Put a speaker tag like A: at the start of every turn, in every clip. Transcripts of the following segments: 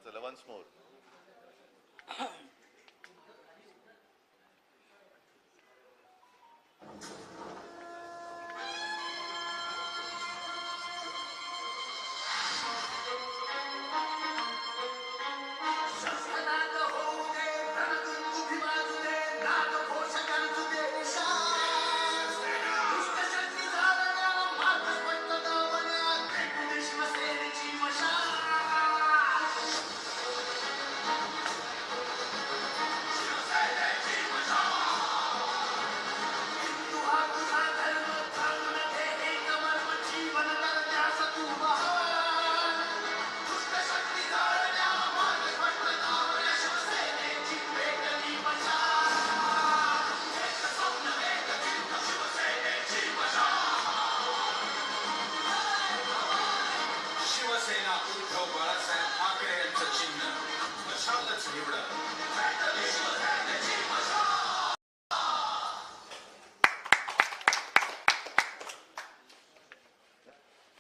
A: चला once more.
B: Shiv Sena Uddhav Balasaheb Thackeray यांचं चिन्ह मशालच निवडा.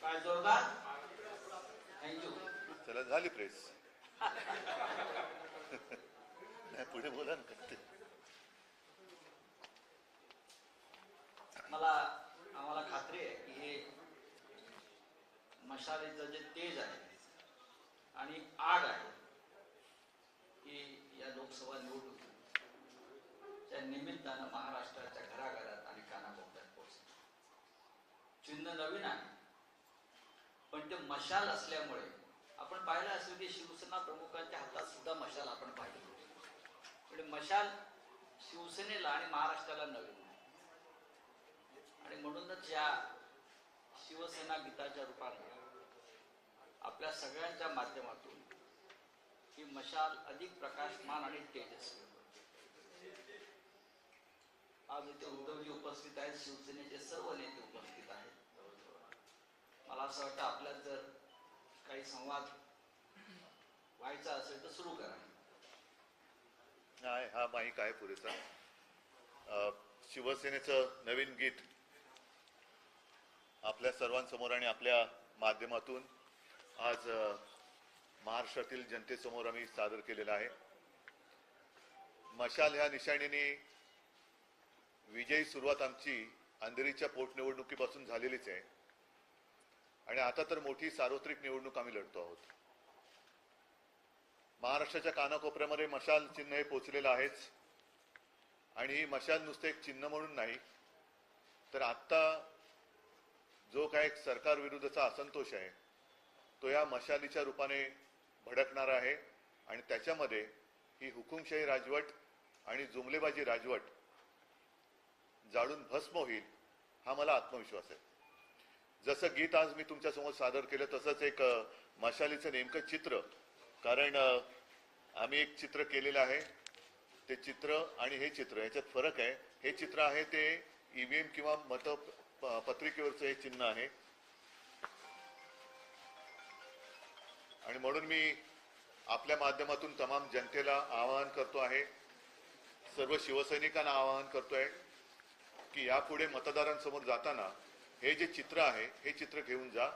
C: काय जोरदार. थँक्यू.
A: चला झाली प्रेस. नाही पुढे बोला ना.
C: आम्हाला खात्री आहे की हे मशालीचं जे तेज आहे आणि आग आहे की या लोकसभा निवडणुकीच्या निमित्तानं महाराष्ट्राच्या घराघरात आणि कानाकोपऱ्यात पोहोचते. चिन्ह नवीन आहे पण ते मशाल असल्यामुळे आपण पाहिलं असेल की शिवसेना प्रमुखांच्या हातात सुद्धा मशाल आपण पाहिली. म्हणजे मशाल शिवसेनेला आणि महाराष्ट्राला नवीन आहे आणि म्हणूनच या शिवसेना गीताच्या रूपाने आपल्या सगळ्यांच्या माध्यमातून ही मशाल अधिक प्रकाशमान आणि तेजस्वी. आज इथे उद्धवजी उपस्थित आहेत, शिवसेनेचे सर्व नेते उपस्थित आहेत. मला असं वाटतं आपल्यात जर काही संवाद व्हायचा असेल तर सुरू करा.
A: नाही, हा माईक आहे पुरेसा. शिवसेनेचं नवीन गीत आपल्या सर्वांसमोर आणि आपल्या माध्यमातून आज महाराष्ट्रातील जनतेसमोर आम्ही सादर केलेला आहे. मशाल ह्या निशाणीने विजयी सुरुवात आमची अंधेरीच्या पोटनिवडणुकीपासून झालेलीच आहे आणि आता तर मोठी सार्वत्रिक निवडणूक आम्ही लढतो आहोत. महाराष्ट्राच्या कानाकोपऱ्यामध्ये मशाल चिन्ह हे पोचलेलं आहेच आणि ही मशाल नुसतं एक चिन्ह म्हणून नाही तर आत्ता जो काय सरकार विरुद्धचा असंतोष आहे तो या मशालीच्या रूपाने भडकणार आहे आणि त्याच्यामध्ये ही हुकुमशाही राजवट आणि जुमलेबाजी राजवट जाळून भस्म होईल हा मला आत्मविश्वास आहे. जसं गीत आज मी तुमच्या समोर सादर केलं तसंच एक मशालीचं नेमकं चित्र, कारण आम्ही एक चित्र केलेलं आहे. ते चित्र आणि हे चित्र याच्यात फरक आहे. हे चित्र आहे ते ईव्हीएम किंवा मतपत्रिकेवरचं हे चिन्ह आहे आणि म्हणून मी आपल्या माध्यमातून तमाम जनतेला आवाहन करतो आहे, सर्व शिवसैनिकांना आवाहन करतोय की यापुढे मतदारांसमोर जाताना हे जे चित्र आहे हे चित्र घेऊन जा.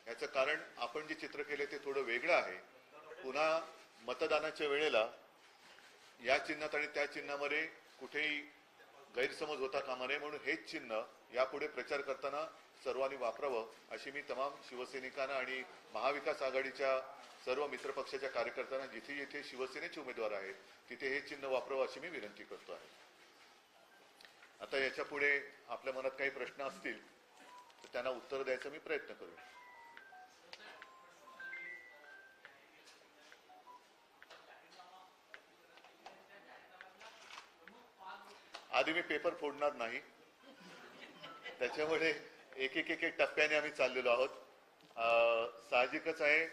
A: याचं कारण आपण जे चित्र केले ते थोडं वेगळं आहे. पुन्हा मतदानाच्या वेळेला या चिन्हात आणि त्या चिन्हामध्ये कुठेही गैरसमज होता कामा नये म्हणून हेच चिन्ह यापुढे प्रचार करताना सर्वांनी वापरावं अशी मी तमाम शिवसैनिकांना आणि महाविकास आघाडीच्या सर्व मित्रपक्षाच्या कार्यकर्त्यांना जिथे जिथे शिवसेनेचे उमेदवार आहेत तिथे हे चिन्ह वापरावं अशी मी विनंती करतो आहे. आता याच्या पुढे आपल्या मनात काही प्रश्न असतील तर त्यांना उत्तर द्यायचा मी प्रयत्न करेन. आधी मी पेपर फोडणार नाही, त्याच्यामुळे एक एक एक टप्प्याने आम्ही चाललेलो आहोत. साहजिकच आहे.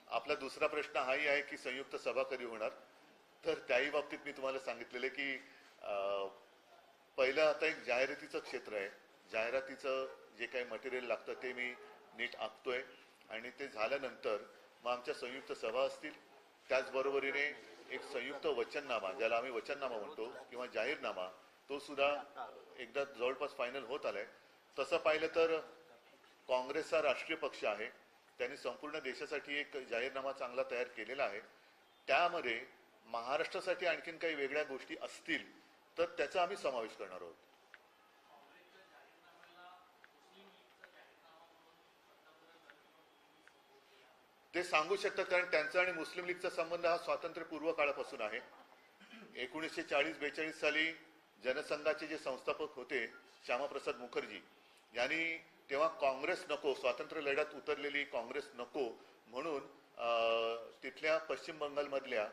A: आपला दुसरा प्रश्न हाही आहे की संयुक्त सभा कधी होणार. तर त्याही बाबतीत मी तुम्हाला सांगितलेलं की पहिलं आता एक जाहिरातीचं क्षेत्र आहे. जाहिरातीचं जे काही मटेरियल लागतं ते मी नीट आखतोय आणि ते झाल्यानंतर मग आमच्या संयुक्त सभा असतील. त्याचबरोबरीने एक संयुक्त वचननामा, ज्याला आम्ही वचननामा म्हणतो किंवा जाहीरनामा, तो सुद्धा एकदा जवळपास फायनल होत आलाय. तसं पाहिलं तर काँग्रेसचा राष्ट्रीय पक्ष आहे, त्यांनी संपूर्ण देशासाठी एक जाहीरनामा चांगला तयार केलेला आहे त्यामध्ये महाराष्ट्रासाठी आणखीन काही वेगळ्या गोष्टी असतील तर त्याचा आम्ही समावेश करणार आहोत. ते सांगू शकतात कारण त्यांचा आणि मुस्लिम लीगचा संबंध हा स्वातंत्र्यपूर्व काळापासून आहे. 1940-42 साली जनसंघाचे जे संस्थापक होते श्यामाप्रसाद मुखर्जी यांनी तेव्हा काँग्रेस नको, स्वातंत्र्य लढ्यात उतरलेली काँग्रेस नको म्हणून तिथल्या पश्चिम बंगालमधल्या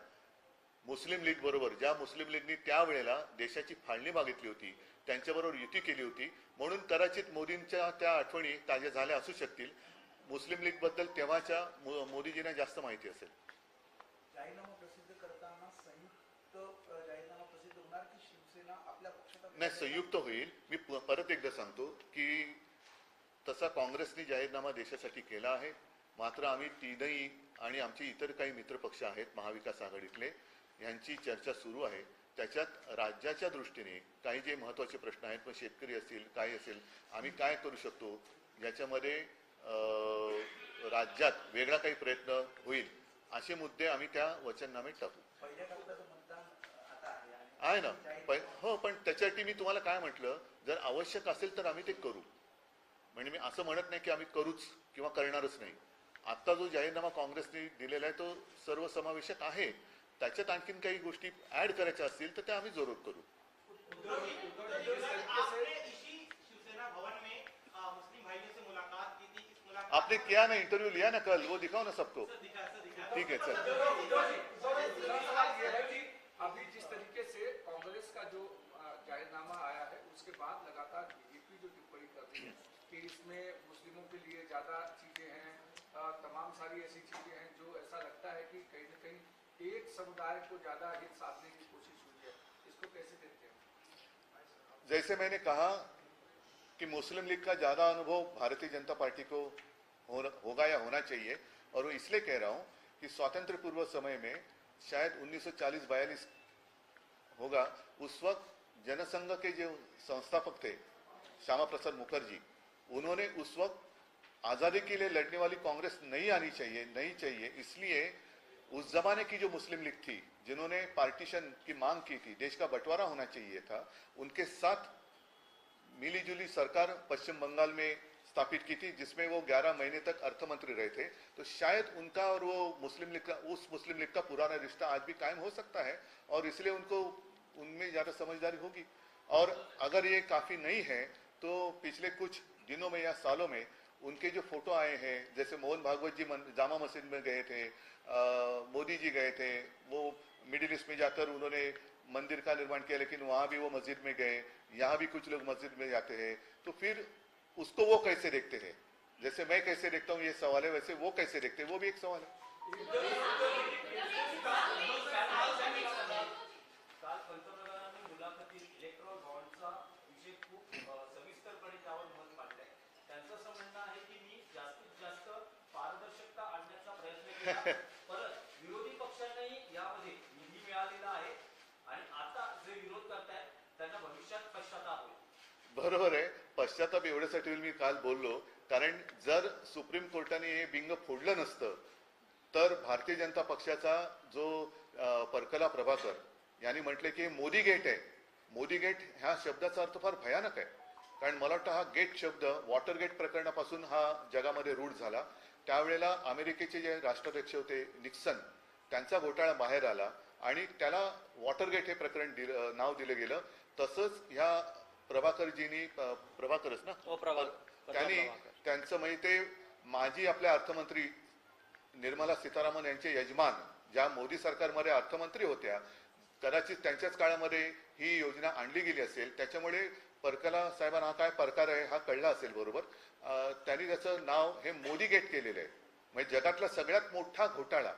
A: मुस्लिम लीग बरोबर, ज्या मुस्लिम लीगनी त्यावेळेला देशाची फाळणी मागितली होती, त्यांच्याबरोबर युती केली होती. म्हणून कदाचित मोदींच्या त्या आठवणी ताज्या झाल्या असू शकतील. मुस्लिम लीग बद्दल तेव्हाच्या मोदीजींना जास्त माहिती असेल.
D: जाहीरनामा प्रसिद्ध करताना संयुक्त जाहीरनामा प्रसिद्ध होणार की शिवसेना आपल्या पक्षात?
A: नाही, संयुक्त होईल. मी परत एकदा सांगतो की तसा काँग्रेसने जाहीरनामा देशासाठी केला आहे. मात्र आम्ही तीनही आणि आमचे इतर काही मित्रपक्ष आहेत महाविकास आघाडीतले, यांची चर्चा सुरू आहे. त्याच्यात राज्याच्या दृष्टीने काही जे महत्त्वाचे प्रश्न आहेत, मग शेतकरी असतील, काय असेल, आम्ही काय करू शकतो याच्यामध्ये राज्यात वेगळा काही प्रयत्न होईल असे मुद्दे आम्ही त्या वचननाम्यात टाकू.
D: पहिल्या टप्प्याचं मतदान आता आहे
A: आहे ना. हो, पण त्याच्यासाठी मी तुम्हाला काय म्हटलं, जर आवश्यक असेल तर आम्ही ते करू. म्हणजे मी असं म्हणत नाही की आम्ही करूच किंवा करणारच नाही. आता जो जाहीरनामा काँग्रेसने दिलेला आहे तो सर्वसमावेशक आहे. त्याच्यात आणखीन काही गोष्टी ऍड करायच्या असतील तर त्या आम्ही जरूर करू. आपने किया ना, इंटरव्यू लिया ना कल, वो दिखाओ ना सबको. ठीक है, चल.
E: अभी जिस तरीके से कांग्रेस का जो जाहिरनामा आया है उसके बाद लगातार बीजेपी जो टिप्पणी कर रही है कि इसमें मुस्लिमों के लिए ज्यादा चीजें हैं, तमाम सारी ऐसी चीजें हैं जो ऐसा लगता है कि कहीं न कहीं एक समुदाय को ज्यादा हित साधने की कोशिश हुई है, इसको कैसे देखते हैं?
A: जैसे मैंने कहा कि मुस्लिम लीग का ज्यादा अनुभव भारतीय जनता पार्टी को होगा या होना चाहिए, और वो इसलिए कह रहा हूं कि स्वातंत्र पूर्व समय में शायद 1940-42 होगा, उस वक्त जनसंघ के जो संस्थापक थे श्यामा प्रसाद मुखर्जी, उन्होंने उस वक्त आज़ादी के लिए लड़ने वाली कांग्रेस नहीं आनी चाहिए, नहीं चाहिए, इसलिए उस जमाने की जो मुस्लिम लीग थी जिन्होंने पार्टीशन की मांग की थी, देश का बंटवारा होना चाहिए था, उनके साथ मिलीजुली सरकार पश्चिम बंगाल में स्थापित की थी जिसमें वो 11 महीने तक अर्थमंत्री रहे थे. तो शायद उनका और वो मुस्लिम लीग का, उस मुस्लिम लीग का पुराना रिश्ता आज भी कायम हो सकता है और इसलिए उनको उनमें ज्यादा समझदारी होगी. और अगर ये काफी नहीं है तो पिछले कुछ दिनों में या सालों में उनके जो फोटो आए हैं, जैसे मोहन भागवत जी जामा मस्जिद में गए थे, मोदी जी गए थे, वो मिडिल ईस्ट में जाकर उन्होंने मंदिर का निर्माण किया, लेकिन वहां भी वो मस्जिद में गए, यहाँ भी कुछ लोग मस्जिद में जाते हैं. तो फिर उसको वो कैसे देखते हैं? जैसे मैं कैसे देखता हूँ ये सवाल है, वैसे वो कैसे देखते हैं वो भी एक सवाल है.
F: काल पंतप्रधानांनी मुलाखतीत इलेक्ट्रॉल बॉन्डचा विषय खूप सविस्तरपणे त्यावर मत मांडलंय. त्यांचं असं म्हणणं आहे की मी जास्तीत जास्त पारदर्शकता आणण्याचा प्रयत्न केला, परत विरोधी पक्षांनाही यामध्ये निधी मिळालेला आहे आणि आता जे विरोध करतायत त्यांना भविष्यात पश्चाताप होईल.
A: बरोबर आहे. पश्चाताप एवढ्यासाठी मी काल बोललो, कारण जर सुप्रीम कोर्टाने हे बिंग फोडलं नसतं तर भारतीय जनता पक्षाचा जो परकला प्रभाकर यांनी म्हटले की मोदी गेट आहे. मोदी गेट ह्या शब्दाचा अर्थ फार भयानक आहे, कारण मला वाटतं हा गेट शब्द वॉटर गेट प्रकरणापासून हा जगामध्ये रूढ झाला. त्यावेळेला अमेरिकेचे जे राष्ट्राध्यक्ष होते निक्सन, त्यांचा घोटाळा बाहेर आला आणि त्याला वॉटर गेट हे प्रकरण नाव दिलं गेलं. तसंच ह्या प्रभाकरजींनी, प्रभाकरच ना, त्यांनी त्यांचं म्हणजे ते माजी आपल्या अर्थमंत्री निर्मला सीतारामन यांचे यजमान, ज्या मोदी सरकारमध्ये अर्थमंत्री होत्या, कदाचित त्यांच्याच काळामध्ये ही योजना आणली गेली असेल. त्याच्यामुळे परकला साहेबांना हा काय प्रकार आहे हा कळला असेल. बरोबर, त्यांनी त्याचं नाव हे मोदी गेट केलेलं आहे. म्हणजे जगातला सगळ्यात मोठा घोटाळा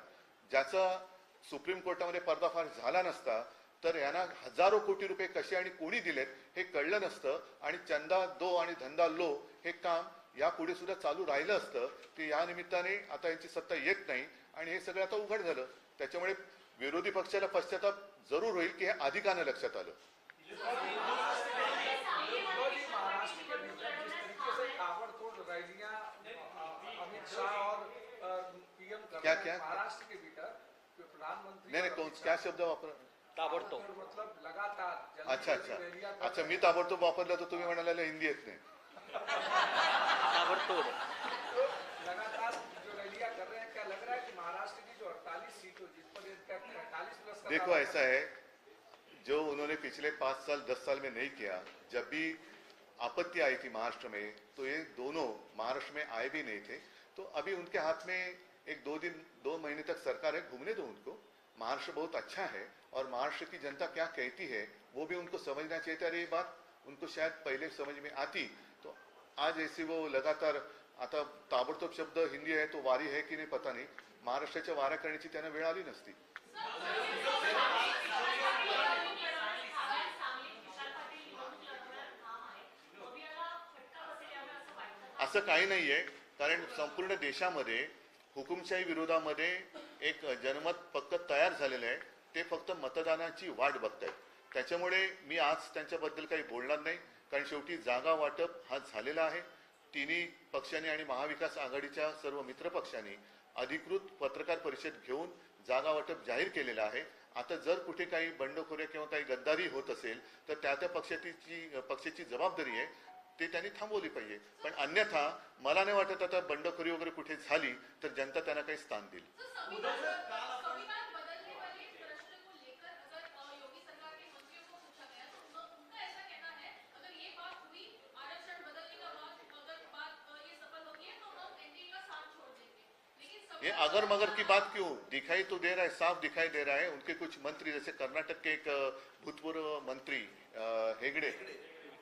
A: ज्याचा सुप्रीम कोर्टामध्ये पर्दाफाश झाला नसता तर यांना हजारो कोटी रुपये कसे आणि कोणी दिलेत हे कळलं नसतं आणि चंदा दो आणि धंदा लो हे काम यापुढे सुद्धा चालू राहिलं असतं. की या निमित्ताने आता यांची सत्ता येत नाही आणि हे सगळं आता उघड झालं. त्याच्यामुळे विरोधी पक्षाला पश्चाताप जरूर होईल की हे अधिकानं लक्षात आलं.
E: महाराष्ट्र के भीतर जिस तरीके से ताबड़तोड़ रैलियां अमित शाह और पीएम कर रहे हैं महाराष्ट्र के भीतर, प्रधानमंत्री
A: नहीं
E: और
A: नहीं, कौन
E: अमित
A: क्या
E: शाह
A: शब्द वापर
C: ताबडतोब
E: मतलब लगातार
A: अच्छा अच्छा, मी ताबडतोब वापरलं तर तुम्ही म्हणाला हिंदी येत नाही.
C: ताबडतोब
E: लगातार जो रैलियां कर रहे हैं, क्या लग रहा है कि महाराष्ट्र की जो 48 सीटों जिस पर 48 प्लस का
A: देखो
E: दावा
A: ऐसा है, जो उन्होंने पिछले 5 साल 10 साल में नहीं किया, जब भी आपत्ति आई थी महाराष्ट्र में, तो ये दोनों महाराष्ट्र में आए भी नहीं थे. तो अभी उनके हाथ में एक 2 महीने तक सरकार है, घूमने दो उनको. महाराष्ट्र बहुत अच्छा है और महाराष्ट्र की जनता क्या कहती है वो भी उनको समझना चाहिए था. ये बात उनको शायद पहले समझ में आती तो आज ऐसी वो लगातार, आता ताबडतोब शब्द हिंदी आहे तो वारी है की नाही पता नाही, महाराष्ट्राच्या वाऱ्या करण्याची त्यांना वेळ आली नसती. असं काही नाहीये, कारण संपूर्ण देशामध्ये हुकुमशाही विरोधामध्ये एक जनमत पक्क तयार झालेलं आहे. ते फक्त मतदानाची वाट बघतायत. त्याच्यामुळे मी आज त्यांच्याबद्दल काही बोलणार नाही, कारण शेवटी जागा वाटप हा झालेला आहे. तिन्ही पक्षांनी आणि महाविकास आघाडीच्या सर्व मित्र पक्षांनी अधिकृत पत्रकार परिषद घेऊन जागा वाटप जाहीर केलेलं आहे. आता जर कुठे काही बंडखोऱ्या किंवा काही गद्दारी होत असेल तर त्या पक्षाची जबाबदारी आहे, ते त्यांनी थांबवली पाहिजे. पण अन्यथा मला नाही वाटत आता बंडखोरी वगैरे कुठे झाली तर जनता त्यांना काही स्थान देईल.
G: संविधान बदलने वाले प्रश्न को लेकर अगर योगी सरकार के मंत्रियों को पूछा गया तो उनका ऐसा कहना है, अगर ये बात हुई आरक्षण बदलने का अगर बात ये सफल होगी है तो हम एनडीए का साथ छोड़ देंगे. लेकिन
A: ये अगर मगर की बात क्यों, दिखाई तो दे रहा है, साफ दिखाई दे रहा है. उनके कुछ मंत्री, जैसे कर्नाटक के एक भूतपूर्व मंत्री हेगड़े,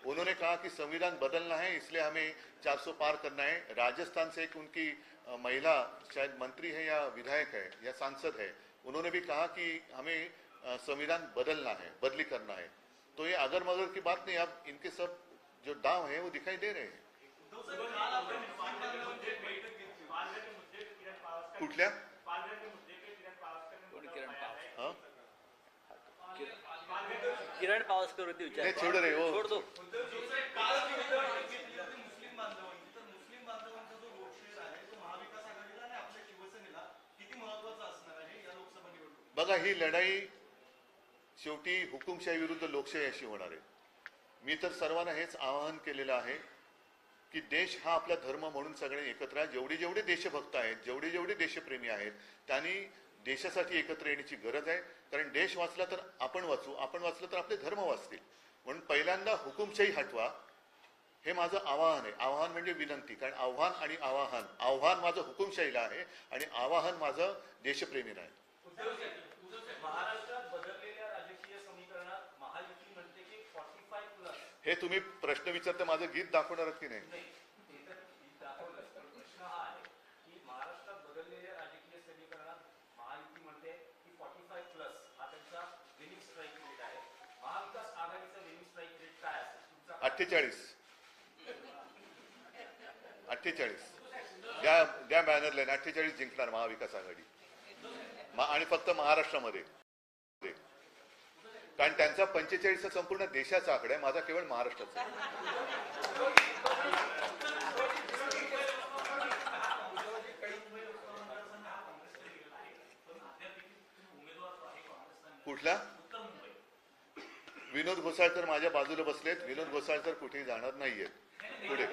A: उन्होंने कहा कि संविधान बदलना है इसलिए हमें 400 पार करना है. राजस्थान से एक उनकी महिला शायद मंत्री है या विधायक है या सांसद है, उन्होंने भी कहा कि हमें संविधान बदलना है, बदली करना है. तो ये अगर मगर की बात नहीं, अब इनके सब जो दाव है वो दिखाई दे रहे हैं. कुठल्या हाँ?
C: किरण पावसकर होती विचार
A: नाही, छोड़ रे वो.
C: छोड़ दो.
F: मुस्लिम बांधवांचा जो वोट शेअर आहे तो महाविकास आघाडीला आणि आपल्या शिवसेनेला किती महत्वाचा असणार आहे या लोकसभा निवडणुकीत?
A: बघा, ही लढाई शेवटी हुकुमशाही विरुद्ध लोकशाही अशी होणार आहे. मी तर सर्वांना हेच आवाहन केलेलं आहे की देश हा आपला धर्म म्हणून सगळे एकत्र आहे. जेवढे देशभक्त आहेत, जेवढे देशप्रेमी आहेत, त्यांनी देशासाठी एकत्र येण्याची गरज आहे. कारण देश वाचला तर आपण वाचू, आपण वाचलं तर आपले धर्म वाचतील. म्हणून पहिल्यांदा हुकुमशाही हटवा, हे माझं आवाहन आहे. आवाहन म्हणजे विनंती, कारण आव्हान आणि आव्हान माझं हुकुमशाहीला आहे आणि आवाहन माझं देशप्रेमीला आहे.
F: महाराष्ट्रात बदललेल्या राजकीय समीकरणात महायुती म्हणते की 45 प्लस.
A: हे तुम्ही प्रश्न विचारता, माझं गीत दाखवणार की नाही?
F: प्रश्न हा आहे की महाराष्ट्रात बदललेल्या राजकीय समीकरणात महायुती म्हणते की 45 प्लस हा त्यांचा विनिंग स्ट्राईक रेट आहे. महाविकास आघाडीचा विनिंग स्ट्राईक रेट काय असेल तुमचा?
A: 48 द्या बॅनर लाईन. 48 जिंकणार महाविकास आघाडी, आणि फक्त महाराष्ट्रामध्ये. कारण त्यांचा 45 संपूर्ण देशाचा आकडा आहे, माझा केवळ महाराष्ट्राचा आहे. कुठला? विनोद घोसाळकर माझ्या बाजूला बसलेत. विनोद घोसाळकर कुठेही जाणार नाहीयेत. पुढे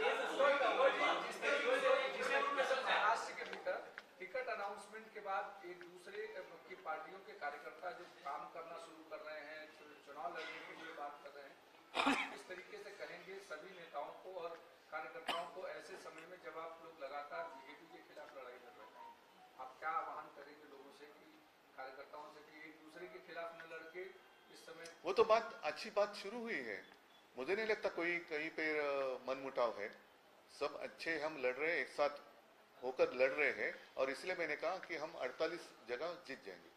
E: महाराष्ट्र के भीतर टिकट अनाउंसमेंट के बाद एक दूसरे की पार्टियों के कार्यकर्ता जो काम करना शुरू कर रहे हैं, चुनाव लड़ने के लिए बात कर रहे हैं, इस तरीके से कहेंगे सभी नेताओं को और कार्यकर्ताओं को ऐसे समय में जब आप लोग लगातार बीजेपी के खिलाफ लड़ाई लड़ रहे हैं, आप क्या आह्वान करेंगे लोगों से कि कार्यकर्ताओं से कि एक दूसरे के खिलाफ न लड़के इस समय?
A: वो तो अच्छी बात शुरू हुई है. मुझे नहीं लगता कोई कहीं पे मनमुटाव है. सब अच्छे हम लड़ रहे हैं, एक साथ होकर लड़ रहे हैं, और इसलिए मैंने कहा कि हम 48 जगह जीत जाएंगे.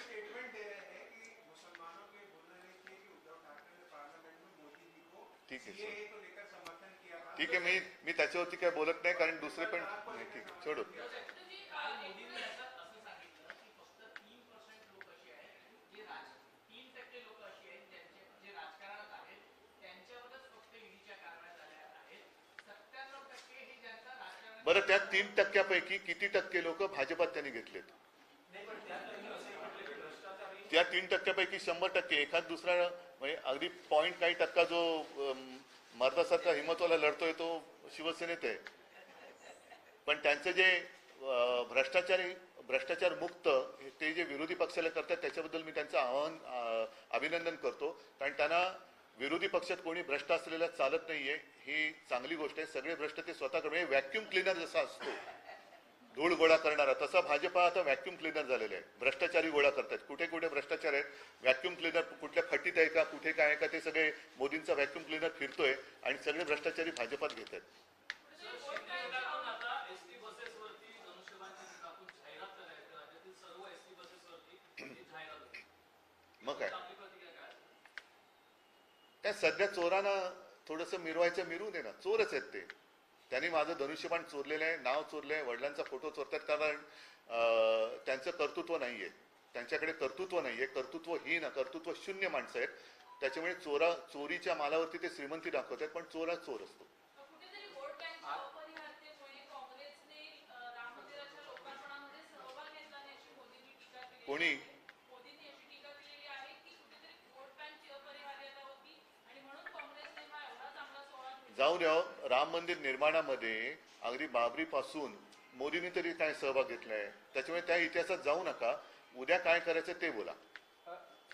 H: स्टेटमेंट दे रहे हैं कि मुसलमानों के बोल रहे थे कि उद्धव ठाकरे ने पार्लियामेंट में मोदी जी को
A: ठीक है
H: सीएए को लेकर समर्थन किया था.
A: ठीक आहे, मी त्याच्यावरती काय बोलत नाही, कारण दुसरे पण नाही. ठीक आहे, छोडो.
F: मोदींनी असं सांगितलं की फक्त 3% लोक अशी आहेत जे 3% लोक अशी आहेत ज्यांचे जे राजकारणात आहेत त्यांच्यावरच फक्त ईडीच्या कारवाया झाल्या आहेत. 97% हे ज्यांचा राजकारण.
A: बरं, त्या 3% पैकी किती टक्के लोक भाजपात त्यांनी घेतलेत?
F: नाही, पण त्या
A: त्या 3% 100%, एखाद दुसरा म्हणजे अगदी पॉईंट काही टक्का जो मर्दासारखा हिंमतवाला लढतोय तो शिवसेनेत आहे. पण त्यांचे जे भ्रष्टाचार मुक्त ते जे विरोधी पक्षाला करतात त्याच्याबद्दल मी त्यांचं अभिनंदन करतो. कारण त्यांना विरोधी पक्षात कोणी भ्रष्ट असलेला चालत नाहीये, ही चांगली गोष्ट आहे. सगळे भ्रष्ट ते स्वतः करणे, व्हॅक्युम क्लिनर जसा असतो धूळ गोळा करणारा, तसा भाजपा आता व्हॅक्युम क्लिनर झालेला आहे. भ्रष्टाचारी गोळा करतात. कुठे कुठे भ्रष्टाचार आहेत, व्हॅक्युम क्लिनर कुठल्या फटीत आहे का, कुठे काय आहे का, ते सगळे मोदींचा व्हॅक्युम क्लिनर फिरतोय आणि सगळे भ्रष्टाचारी भाजपात घेत आहेत.
F: आता एसटी बसेसवरती धनुष्यबाणची टाकून जाहिरात करायचं, राज्यातील सर्व एसटी बसेसवरती ही जाहिरात होती.
A: मग काय
F: आपली प्रतिक्रिया काय?
A: त्या सध्या चोरांना थोडंसं मिरवायचं, मिरवू दे ना, चोरच आहेत ते. त्यांनी माझं धनुष्यबाण चोरलेलं आहे, नाव चोरलंय, वडिलांचा फोटो चोरतात. कारण त्यांचं कर्तृत्व नाहीये, त्यांच्याकडे कर्तृत्व नाहीये, कर्तृत्वहीन, कर्तृत्व शून्य माणसं आहेत. त्याच्यामुळे चोरीच्या मालावरती ते श्रीमंती दाखवतात, पण चोर असतो.
G: कुठेतरी वोट बँकच्या अपरिहार्यतेमुळे काँग्रेसने राम मंदिराच्या लोकार्पणामध्ये सहभाग घेतला नाही अशी मोदींनी टीका केली.
A: कोणी
G: मोदींनी अशी टीका केलेली आहे की कुठेतरी वोट बँकची अपरिहार्यता होती आणि म्हणून काँग्रेसने हा एवढा चांगला सोहळा घेतला.
A: जाऊ द्या, राम मंदिर निर्माणामध्ये अगदी बाबरी पासून मोदींनी तरी काय सहभाग घेतलाय, त्याच्यामुळे त्या इतिहासात जाऊ नका. उद्या काय करायचं ते बोला.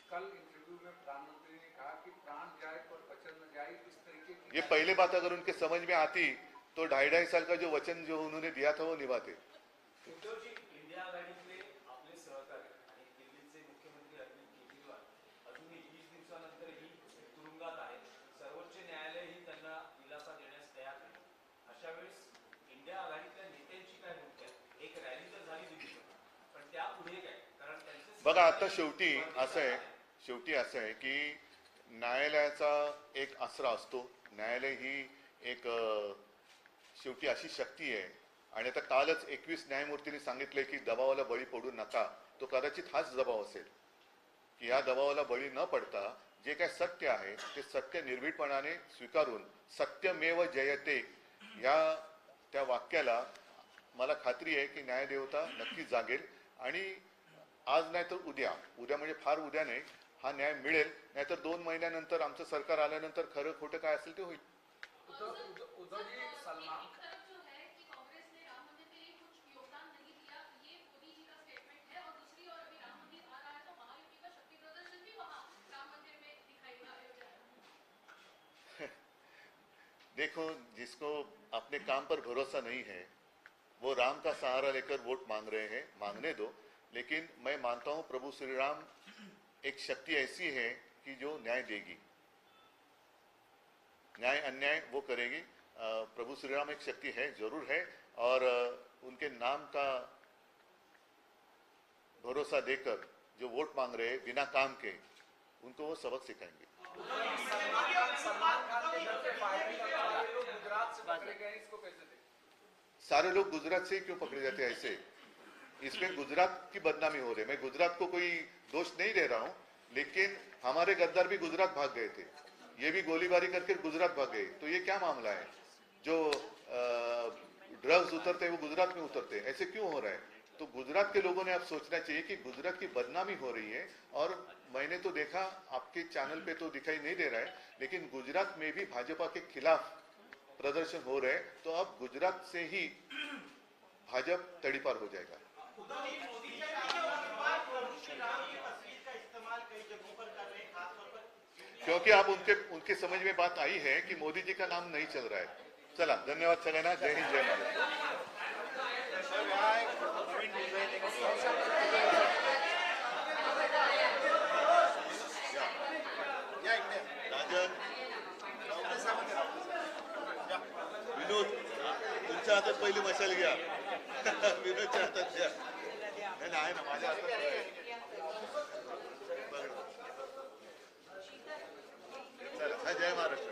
E: कल इंटरव्यू में प्रधानमंत्री ने कहा कि प्राण जाए पर वचन न जाए, इस तरीके की
A: ये पहले बात अगर उनके समझ में आती तो 2.5 साल का जो वचन जो उन्होंने दिया था वो निभाते.
F: उद्धवजी, इंडिया आघाडीतले आपले सहकारी आणि दिल्लीचे मुख्यमंत्री अरविंद केजरीवाल अजूनही 20 दिवसानंतरही तुरुंगात आहेत. सर्वोच्च न्यायालयही त्यांना दिलासा देण्यास तयार नाही. अशा वेळेस इंडिया आघाडीतल्या नेत्यांची काय भूमिका आहे? एक रॅली तर झाली दिल्लीत, पण त्यापुढे काय? कारण त्यांचे
A: बघा, आता शेवटी असं आहे की न्यायालयाचा एक आसरा असतो. न्यायालय ही एक शेवटी अशी शक्ती आहे. आणि आता कालच 21 न्यायमूर्तींनी सांगितले की दबावाला बळी पडू नका. तो कदाचित हाच दबाव असेल की या दबावाला बळी न पडता जे काय सत्य आहे ते सत्य निर्भीडपणाने स्वीकारून सत्यमेव जयते या त्या वाक्याला मला खात्री आहे की न्यायदेवता नक्की जागेल. आणि आज नाही तर उद्या म्हणजे फार उद्या नाही, हा न्याय मिळेल. नाहीतर 2 महिन्यानंतर आमचं सरकार आल्यानंतर खरं खोटं काय असेल ते होईल.
E: उद्धव जी, सलमान
G: एक तरफ जो है कि कांग्रेस ने राम मंदिर के लिए कुछ योगदान नहीं दिया, ये मोदी जी का स्टेटमेंट है, और दूसरी ओर अभी राम मंदिर आ रहा है तो महायुति का शक्ति प्रदर्शन भी वहाँ राम मंदिर में दिखाई जाएगा.
A: देखो, जिसको अपने काम पर भरोसा नहीं है वो राम का सहारा लेकर वोट मांग रहे हैं, मांगने दो. लेकिन मैं मानता हूं प्रभु श्री राम एक शक्ति ऐसी है कि जो न्याय देगी, न्याय अन्याय वो करेगी. प्रभु श्री राम एक शक्ति है, जरूर है. और उनके नाम का भरोसा देकर जो वोट मांग रहे हैं बिना काम के, उनको वो सबक सिखाएंगे.
E: सलमान खान के घर पे फायरिंग करने वाले लोग गुजरात से पकड़े गए, इसको कैसे देखें?
A: सारे लोग गुजरात से ही क्यों पकड़े जाते हैं ऐसे? इसमें गुजरात की बदनामी हो रही है. मैं गुजरात को कोई दोष नहीं दे रहा हूं, लेकिन हमारे गद्दार भी गुजरात भाग गए थे, ये भी गोलीबारी करके गुजरात भाग गए. तो ये क्या मामला है? जो ड्रग्स उतरते हैं वो गुजरात में उतरते हैं, ऐसे क्यों हो रहा है? तो गुजरात के लोगों ने अब सोचना चाहिए कि गुजरात की बदनामी हो रही है. और मैंने तो देखा, आपके चैनल पे तो दिखाई नहीं दे रहा है, लेकिन गुजरात में भी भाजपा के खिलाफ प्रदर्शन हो रहे हैं. तो अब गुजरात से ही भाजपा तड़ीपार हो जाएगा. क्योंकि आप उनके समझ में बात आई है कि मोदी जी का नाम नहीं चल रहा है. चला, धन्यवाद सगळ्यांना. जय हिंद, जय महाराष्ट्र. राजन, विनोद, तुमच्या हातात पहिली मशाल घ्या. विनोदच्या हातात द्या. नाही आहे ना, माझ्या हातात आहे. चला, जय महाराष्ट्र.